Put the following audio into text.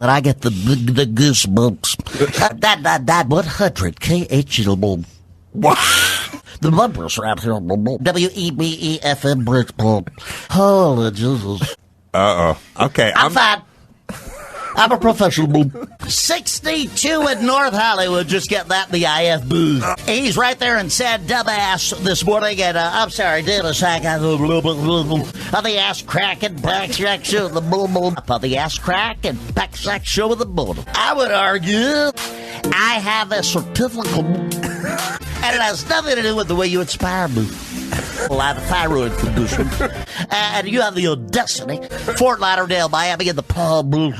And I get the goosebumps. That 100 KHL. The numbers right here. WEBE FM Bridgeport. Holy Jesus. Okay. I'm fine. I'm a professional. 62 in North Hollywood. Just get that in the IF booth. He's right there and said dumbass this morning. And I'm sorry, did a second. On the ass crack and back sack show with the boom. On the ass crack and back sack show with the boom. I would argue I have a certificate. And it has nothing to do with the way you inspire me. Well, I have a thyroid condition. And you have the audacity. Fort Lauderdale, Miami, and the Palm Beach.